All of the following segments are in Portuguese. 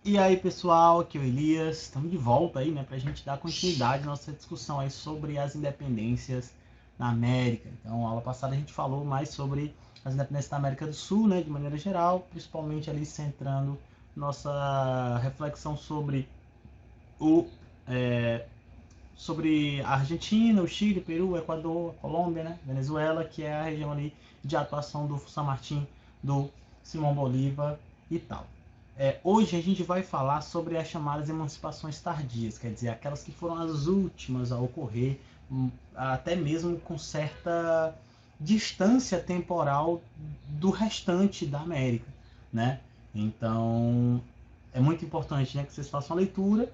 E aí, pessoal, aqui é o Elias. Estamos de volta aí, né, para a gente dar continuidade à nossa discussão aí sobre as independências na América. Então, aula passada a gente falou mais sobre as independências da América do Sul, né, de maneira geral, principalmente ali centrando nossa reflexão o é, sobre a Argentina, o Chile, Peru, o Equador, a Colômbia, né, Venezuela, que é a região ali de atuação do San Martín, do Simão Bolívar e tal. Hoje a gente vai falar sobre as chamadas emancipações tardias, quer dizer, aquelas que foram as últimas a ocorrer, até mesmo com certa distância temporal do restante da América, né? Então, é muito importante, né, que vocês façam a leitura.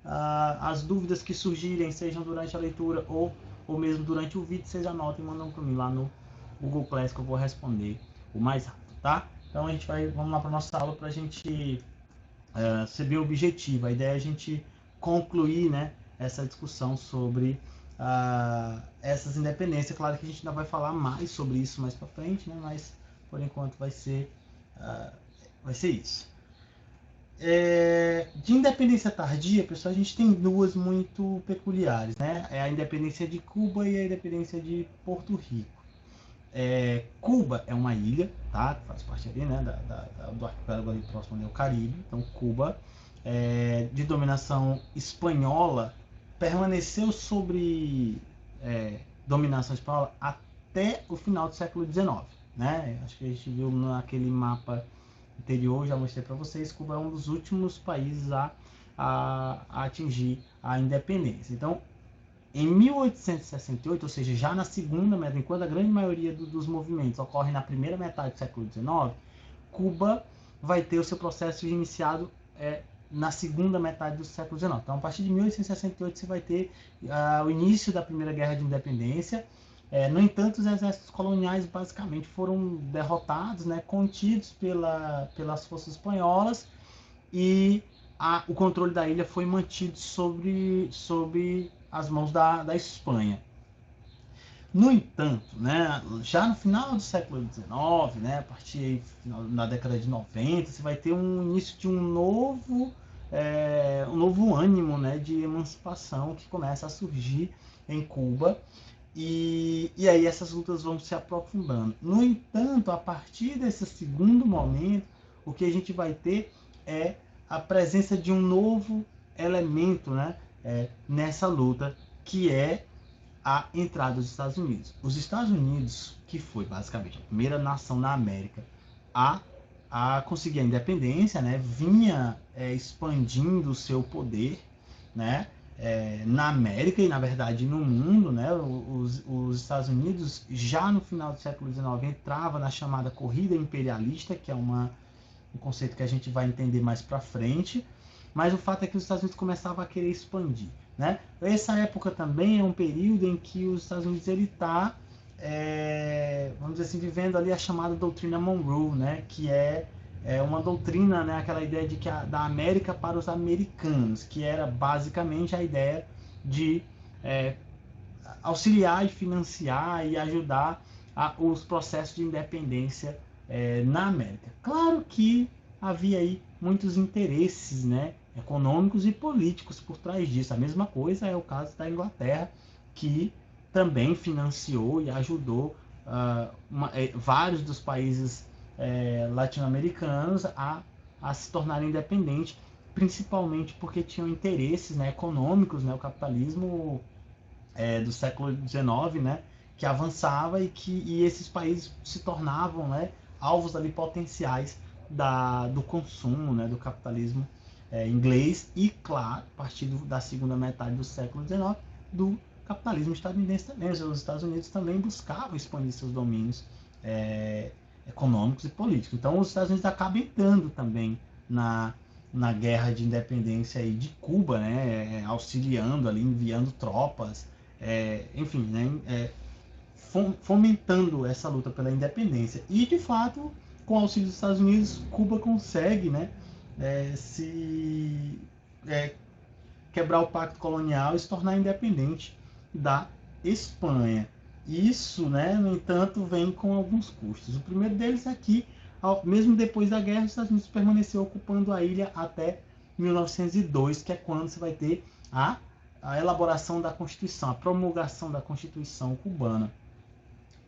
As dúvidas que surgirem, sejam durante a leitura ou mesmo durante o vídeo, vocês anotem e mandam para mim lá no Google Class que eu vou responder o mais rápido, tá? Então vamos lá para nossa aula para a gente ser bem objetivo. A ideia é a gente concluir, né, essa discussão sobre essas independências. Claro que a gente ainda vai falar mais sobre isso mais para frente, né, mas por enquanto vai ser isso. De independência tardia, pessoal, a gente tem duas muito peculiares, né? É a independência de Cuba e a independência de Porto Rico. Cuba é uma ilha, tá? Que faz parte ali, né, do arquipélago ali próximo ao Caribe. Então, Cuba, de dominação espanhola, permaneceu sobre dominação espanhola até o final do século XIX, né? Acho que a gente viu naquele mapa anterior, já mostrei para vocês, Cuba é um dos últimos países a atingir a independência. Então, em 1868, ou seja, já na segunda metade, enquanto a grande maioria dos movimentos ocorre na primeira metade do século XIX, Cuba vai ter o seu processo iniciado na segunda metade do século XIX. Então, a partir de 1868, você vai ter o início da Primeira Guerra de Independência. No entanto, os exércitos coloniais basicamente foram derrotados, né, contidos pelas forças espanholas, e o controle da ilha foi mantido sobre as mãos da Espanha. No entanto, né, já no final do século XIX, né, a partir da década de 90, você vai ter um início de um novo ânimo, né, de emancipação que começa a surgir em Cuba. E aí essas lutas vão se aprofundando. No entanto, a partir desse segundo momento, o que a gente vai ter é a presença de um novo elemento, né, nessa luta, que é a entrada dos Estados Unidos. Os Estados Unidos, que foi basicamente a primeira nação na América a, a conseguir a independência, né, vinha expandindo o seu poder, né, na América e, na verdade, no mundo. Né, os Estados Unidos, já no final do século XIX, entrava na chamada corrida imperialista, que é um conceito que a gente vai entender mais para frente, mas o fato é que os Estados Unidos começavam a querer expandir. Né? Essa época também é um período em que os Estados Unidos está, vamos dizer assim, vivendo ali a chamada doutrina Monroe, né? Que é uma doutrina, né? Aquela ideia de que da América para os americanos, que era basicamente a ideia de auxiliar e financiar e ajudar os processos de independência na América. Claro que havia aí muitos interesses, né, econômicos e políticos por trás disso. A mesma coisa é o caso da Inglaterra, que também financiou e ajudou vários dos países latino-americanos a se tornarem independentes, principalmente porque tinham interesses, né, econômicos, né, o capitalismo do século XIX, né, que avançava e esses países se tornavam, né, alvos ali potenciais do consumo, né, do capitalismo inglês e, claro, a partir da segunda metade do século XIX, do capitalismo estadunidense também. Os Estados Unidos também buscavam expandir seus domínios econômicos e políticos. Então, os Estados Unidos acabam entrando também na guerra de independência aí de Cuba, né, auxiliando ali, enviando tropas, enfim, né, fomentando essa luta pela independência. E, de fato, com o auxílio dos Estados Unidos, Cuba consegue, né, quebrar o pacto colonial e se tornar independente da Espanha. Isso, né, no entanto, vem com alguns custos. O primeiro deles é que, mesmo depois da guerra, os Estados Unidos permaneceu ocupando a ilha até 1902, que é quando você vai ter a elaboração da Constituição, a promulgação da Constituição cubana.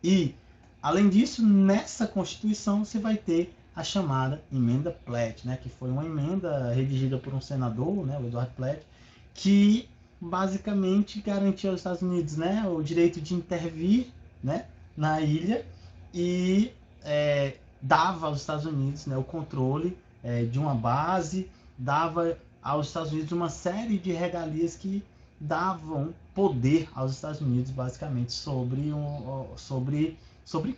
E, além disso, nessa Constituição você vai ter a chamada Emenda Platt, né, que foi uma emenda redigida por um senador, né, o Eduardo Platt, que basicamente garantia aos Estados Unidos, né, o direito de intervir, né, na ilha e dava aos Estados Unidos, né, o controle de uma base, dava aos Estados Unidos uma série de regalias que davam poder aos Estados Unidos, basicamente, sobre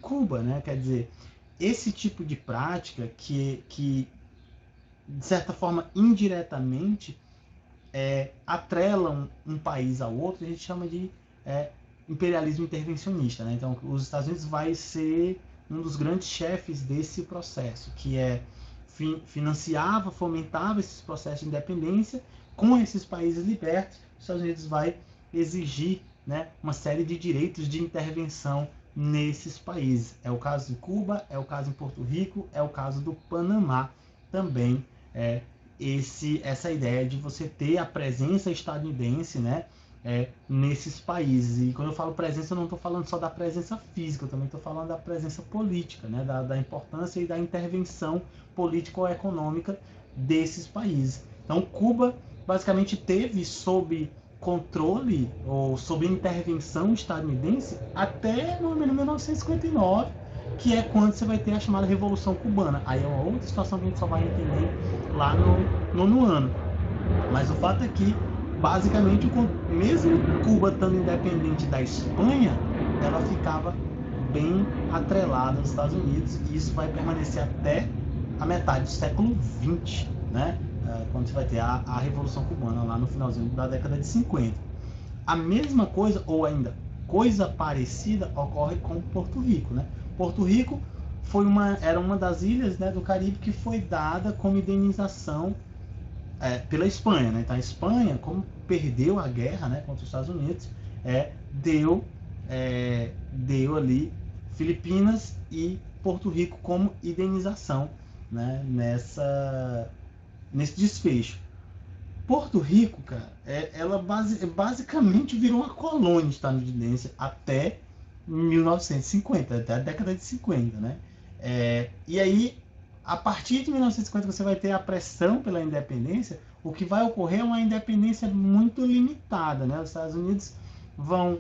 Cuba, né? Quer dizer, esse tipo de prática que de certa forma, indiretamente, atrelam um país ao outro, a gente chama de imperialismo intervencionista, né? Então, os Estados Unidos vai ser um dos grandes chefes desse processo, que financiava, fomentava esses processos de independência com esses países libertos. Os Estados Unidos vai exigir, né, uma série de direitos de intervenção nesses países. É o caso de Cuba, é o caso em Porto Rico, é o caso do Panamá também. Essa ideia de você ter a presença estadunidense, né, nesses países. E quando eu falo presença, eu não estou falando só da presença física, eu também estou falando da presença política, né, da importância e da intervenção político-econômica desses países. Então, Cuba basicamente teve sob controle ou sob intervenção estadunidense até no ano 1959, que é quando você vai ter a chamada Revolução Cubana. Aí é uma outra situação que a gente só vai entender lá no nono ano. Mas o fato é que, basicamente, mesmo Cuba estando independente da Espanha, ela ficava bem atrelada aos Estados Unidos, e isso vai permanecer até a metade do século XX, né? Quando você vai ter a Revolução Cubana, lá no finalzinho da década de 50. A mesma coisa, ou ainda coisa parecida, ocorre com Porto Rico, né? Porto Rico era uma das ilhas, né, do Caribe que foi dada como indenização pela Espanha, né? Então a Espanha, como perdeu a guerra, né, contra os Estados Unidos, deu ali Filipinas e Porto Rico como indenização, né, nesse desfecho. Porto Rico, cara, ela basicamente virou uma colônia estadunidense até 1950, até a década de 50, né? E aí, a partir de 1950, você vai ter a pressão pela independência. O que vai ocorrer é uma independência muito limitada, né? Os Estados Unidos vão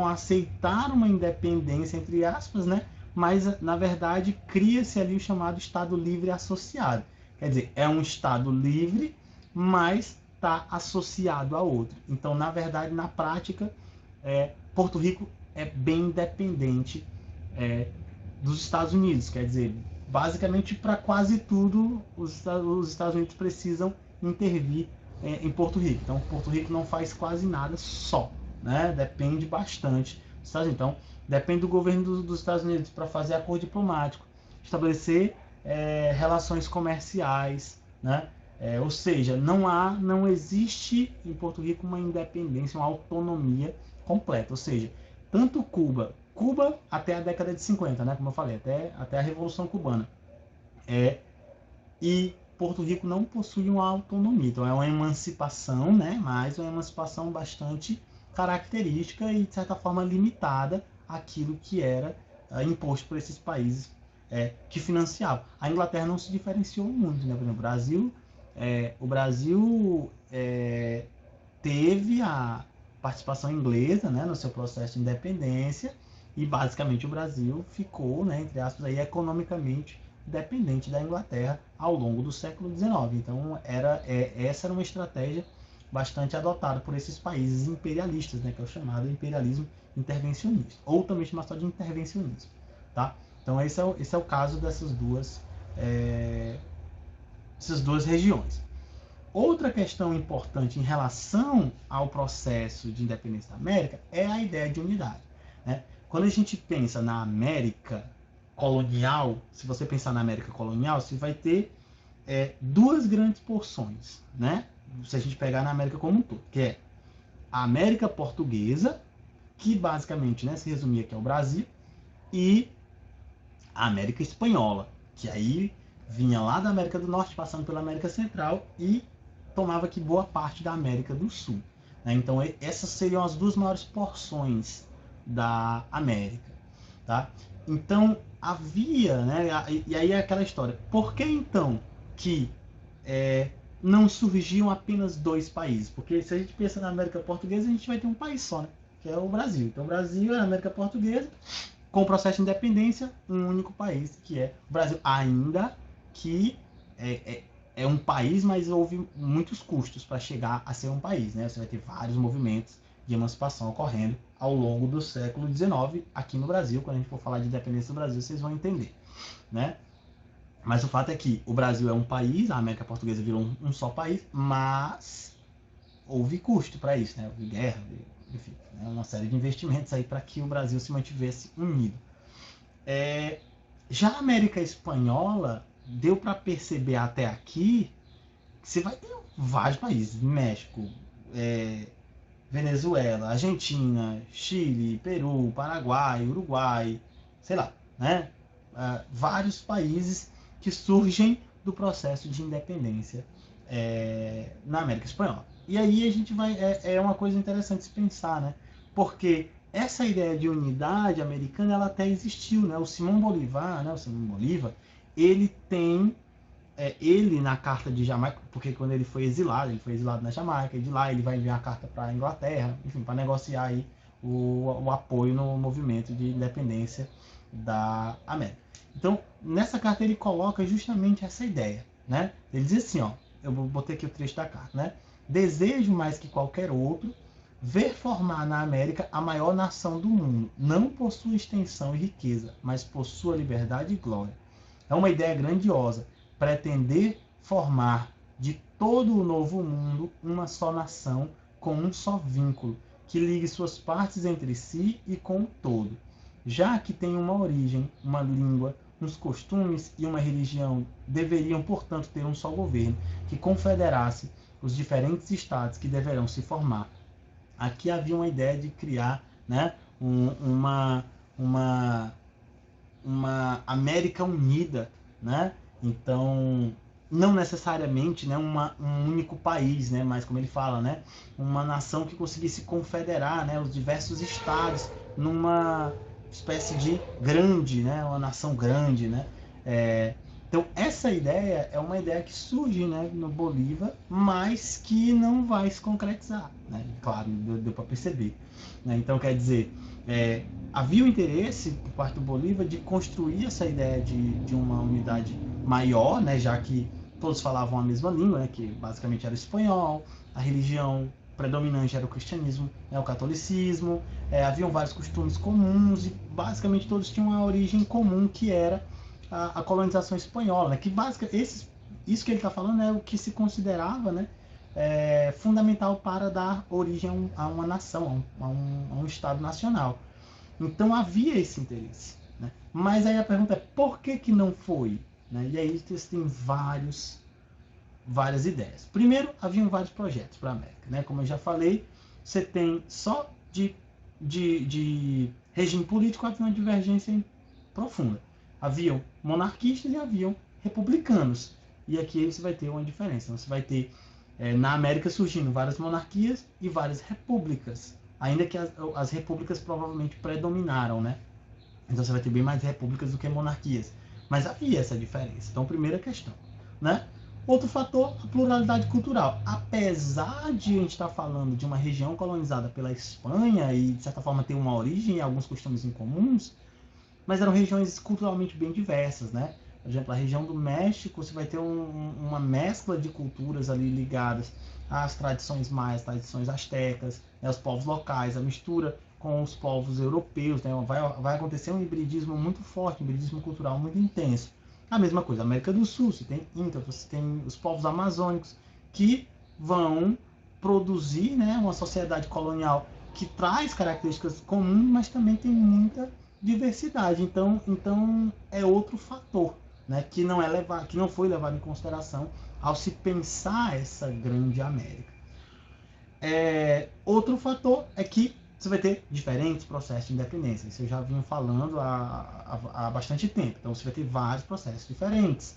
aceitar uma independência, entre aspas, né? Mas, na verdade, cria-se ali o chamado Estado Livre Associado. Quer dizer, é um Estado livre, mas está associado a outro. Então, na verdade, na prática, Porto Rico é bem independente dos Estados Unidos. Quer dizer, basicamente, para quase tudo, os Estados Unidos precisam intervir em Porto Rico. Então, Porto Rico não faz quase nada só, né? Depende bastante dos Estados Unidos. Então, depende do governo dos Estados Unidos para fazer acordo diplomático, estabelecer relações comerciais, né? Ou seja, não existe em Porto Rico uma independência, uma autonomia completa. Ou seja, tanto Cuba até a década de 50, né, como eu falei, até a Revolução Cubana, e Porto Rico não possui uma autonomia. Então é uma emancipação, né, mas uma emancipação bastante característica e, de certa forma, limitada àquilo que era imposto por esses países que financiavam. A Inglaterra não se diferenciou muito, né? Por exemplo, o Brasil teve a participação inglesa, né, no seu processo de independência, e basicamente o Brasil ficou, né, entre aspas, aí, economicamente dependente da Inglaterra ao longo do século XIX. Então essa era uma estratégia bastante adotada por esses países imperialistas, né, que é o chamado imperialismo intervencionista, ou também chamado só de intervencionismo, tá? Então esse é o caso dessas duas regiões. Outra questão importante em relação ao processo de independência da América é a ideia de unidade, né? Quando a gente pensa na América colonial, se você pensar na América colonial, você vai ter duas grandes porções, né? Se a gente pegar na América como um todo, que é a América Portuguesa, que basicamente, né, se resumia que é o Brasil, e a América Espanhola, que aí vinha lá da América do Norte, passando pela América Central e tomava aqui boa parte da América do Sul. Né? Então essas seriam as duas maiores porções da América. Tá? Então havia, né, e aí é aquela história, por que então que não surgiam apenas dois países? Porque se a gente pensa na América Portuguesa, a gente vai ter um país só, né? Que é o Brasil. Então o Brasil é a América Portuguesa, com o processo de independência, um único país, que é o Brasil. Ainda que é um país, mas houve muitos custos para chegar a ser um país, né? Você vai ter vários movimentos de emancipação ocorrendo ao longo do século XIX aqui no Brasil. Quando a gente for falar de independência do Brasil, vocês vão entender, né? Mas o fato é que o Brasil é um país, a América Portuguesa virou um só país, mas houve custo para isso, né? Houve guerra, enfim, né? Uma série de investimentos aí para que o Brasil se mantivesse unido. Já a América Espanhola, deu para perceber até aqui que você vai ter vários países, México, Venezuela, Argentina, Chile, Peru, Paraguai, Uruguai, sei lá, né? Vários países que surgem do processo de independência na América Espanhola. E aí a gente vai, é uma coisa interessante se pensar, né? Porque essa ideia de unidade americana, ela até existiu, né? O Simão Bolívar, ele tem ele na carta de Jamaica, porque quando ele foi exilado na Jamaica, e de lá ele vai enviar a carta para a Inglaterra, enfim, para negociar aí o apoio no movimento de independência da América. Então, nessa carta ele coloca justamente essa ideia, né? Ele diz assim, ó, eu botei aqui o trecho da carta, né? Desejo mais que qualquer outro ver formar na América a maior nação do mundo, não por sua extensão e riqueza, mas por sua liberdade e glória. É uma ideia grandiosa, pretender formar de todo o novo mundo uma só nação com um só vínculo, que ligue suas partes entre si e com o todo. Já que tem uma origem, uma língua, uns costumes e uma religião, deveriam, portanto, ter um só governo, que confederasse os diferentes estados que deverão se formar. Aqui havia uma ideia de criar, né, uma América unida, né? Então, não necessariamente, né, um único país, né, mas como ele fala, né, uma nação que conseguisse confederar, né, os diversos estados numa espécie de grande, né, uma nação grande, né? Então essa ideia é uma ideia que surge, né, no Bolívar, mas que não vai se concretizar, né? Claro, deu para perceber, né? Então quer dizer, havia o interesse por parte do Bolívar de construir essa ideia de uma unidade maior, né, já que todos falavam a mesma língua, né, que basicamente era o espanhol, a religião predominante era o cristianismo, né, o catolicismo, haviam vários costumes comuns e basicamente todos tinham uma origem comum, que era a colonização espanhola, né, que isso que ele está falando é o que se considerava, né, fundamental para dar origem a uma nação, a um Estado nacional. Então havia esse interesse, né? Mas aí a pergunta é por que não foi? Né? E aí tem várias ideias. Primeiro, haviam vários projetos para a América, né? Como eu já falei, você tem só de regime político havia uma divergência profunda. Haviam monarquistas e haviam republicanos. E aqui você vai ter uma diferença. Você vai ter na América surgindo várias monarquias e várias repúblicas. Ainda que as repúblicas provavelmente predominaram, né? Então você vai ter bem mais repúblicas do que monarquias. Mas havia essa diferença. Então, primeira questão, né? Outro fator, a pluralidade cultural. Apesar de a gente estar falando de uma região colonizada pela Espanha e, de certa forma, ter uma origem e alguns costumes incomuns, mas eram regiões culturalmente bem diversas, né? Por exemplo, a região do México, você vai ter uma mescla de culturas ali ligadas às tradições maias, tradições astecas, né, os povos locais, a mistura com os povos europeus, né? Vai acontecer um hibridismo muito forte, um hibridismo cultural muito intenso. A mesma coisa, América do Sul, você tem Inca, você tem os povos amazônicos, que vão produzir, né, uma sociedade colonial que traz características comuns, mas também tem muita diversidade. Então é outro fator, né, que não foi levado em consideração ao se pensar essa grande América. Outro fator é que você vai ter diferentes processos de independência. Isso eu já vinha falando há bastante tempo. Então você vai ter vários processos diferentes.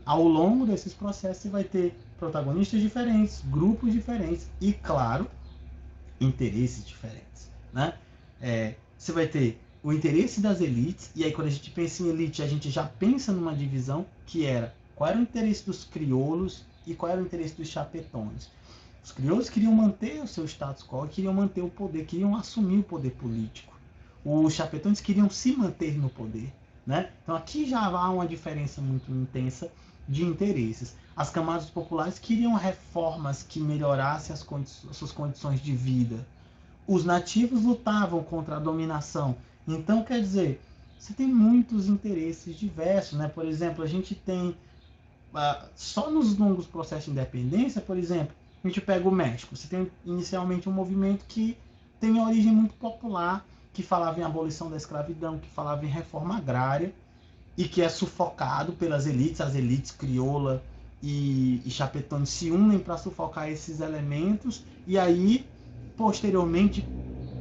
Ao longo desses processos você vai ter protagonistas diferentes, grupos diferentes e, claro, interesses diferentes, né? Você vai ter o interesse das elites, e aí quando a gente pensa em elite, a gente já pensa numa divisão que era qual era o interesse dos crioulos e qual era o interesse dos chapetões. Os crioulos queriam manter o seu status quo, queriam manter o poder, queriam assumir o poder político. Os chapetões queriam se manter no poder, né? Então aqui já há uma diferença muito intensa de interesses. As camadas populares queriam reformas que melhorassem as suas condições de vida. Os nativos lutavam contra a dominação. Então, quer dizer, você tem muitos interesses diversos, né? Por exemplo, a gente tem só nos longos processos de independência, por exemplo, a gente pega o México. Você tem inicialmente um movimento que tem origem muito popular, que falava em abolição da escravidão, que falava em reforma agrária, e que é sufocado pelas elites. As elites crioula e chapetões se unem para sufocar esses elementos, e aí, posteriormente,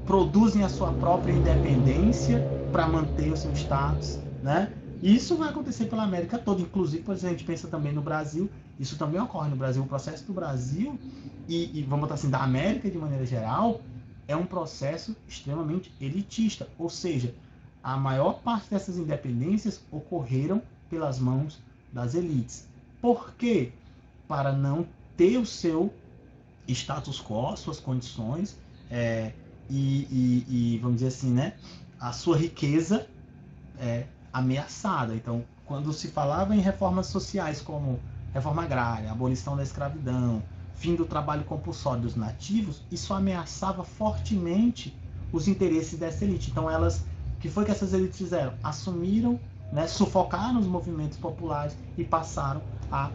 produzem a sua própria independência para manter o seu status, né? Isso vai acontecer pela América toda, inclusive, por exemplo, a gente pensa também no Brasil, isso também ocorre no Brasil. O processo do Brasil, e vamos botar assim, da América de maneira geral, é um processo extremamente elitista, ou seja, a maior parte dessas independências ocorreram pelas mãos das elites. Por quê? Para não ter o seu status quo, suas condições, vamos dizer assim, né, a sua riqueza ameaçada. Então, quando se falava em reformas sociais como reforma agrária, abolição da escravidão, fim do trabalho compulsório dos nativos, isso ameaçava fortemente os interesses dessa elite. Então, o que foi que essas elites fizeram? Assumiram, né, sufocaram os movimentos populares e passaram a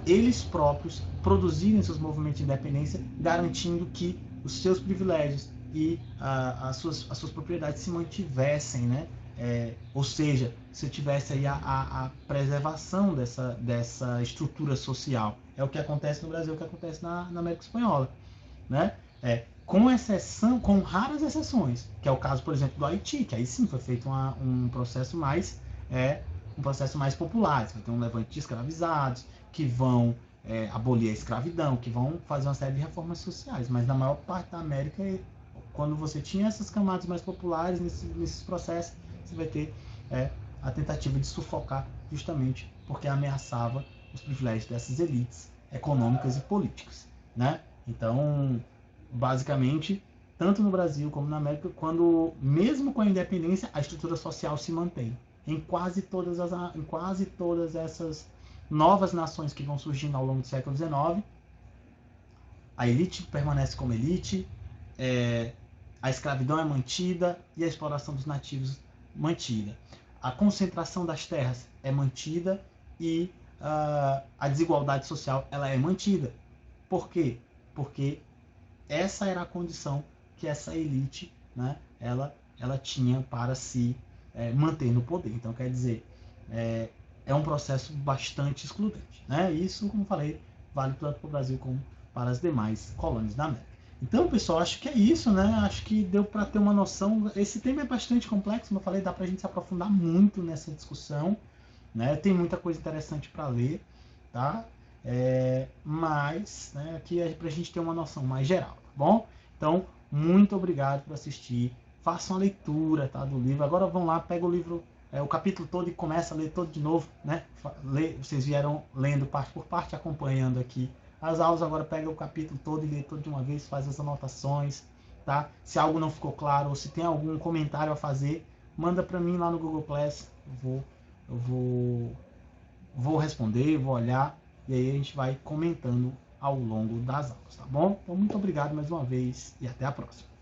eles próprios produzirem seus movimentos de independência, garantindo que os seus privilégios e as suas propriedades se mantivessem, né? Ou seja, se tivesse aí a preservação dessa estrutura social. É o que acontece no Brasil, é o que acontece na América Espanhola, né? Com exceção, com raras exceções, que é o caso, por exemplo, do Haiti, que aí sim foi feito um processo mais popular. Você vai ter um levante de escravizados que vão abolir a escravidão, que vão fazer uma série de reformas sociais, mas na maior parte da América, quando você tinha essas camadas mais populares nesses processos, você vai ter a tentativa de sufocar, justamente porque ameaçava os privilégios dessas elites econômicas e políticas, né? Então, basicamente, tanto no Brasil como na América, mesmo com a independência, a estrutura social se mantém. Em quase todas essas novas nações que vão surgindo ao longo do século XIX, a elite permanece como elite, a escravidão é mantida e a exploração dos nativos mantida. A concentração das terras é mantida e a desigualdade social ela é mantida. Por quê? Porque essa era a condição que essa elite, né, ela tinha para se manter no poder. Então, quer dizer, é um processo bastante excludente, né? Isso, como falei, vale tanto para o Brasil como para as demais colônias da América. Então, pessoal, acho que é isso, né? Acho que deu para ter uma noção. Esse tema é bastante complexo, como eu falei, dá para a gente se aprofundar muito nessa discussão, né? Tem muita coisa interessante para ler, tá? Mas, né, aqui é para a gente ter uma noção mais geral, tá bom? Então, muito obrigado por assistir. Façam a leitura, tá, do livro. Agora vão lá, pega o livro, o capítulo todo e começa a ler todo de novo, né? Vocês vieram lendo parte por parte, acompanhando aqui as aulas. Agora pega o capítulo todo e lê todo de uma vez, faz as anotações, tá? Se algo não ficou claro ou se tem algum comentário a fazer, manda para mim lá no Google Class. Eu vou responder, vou olhar e aí a gente vai comentando ao longo das aulas, tá bom? Então, muito obrigado mais uma vez e até a próxima.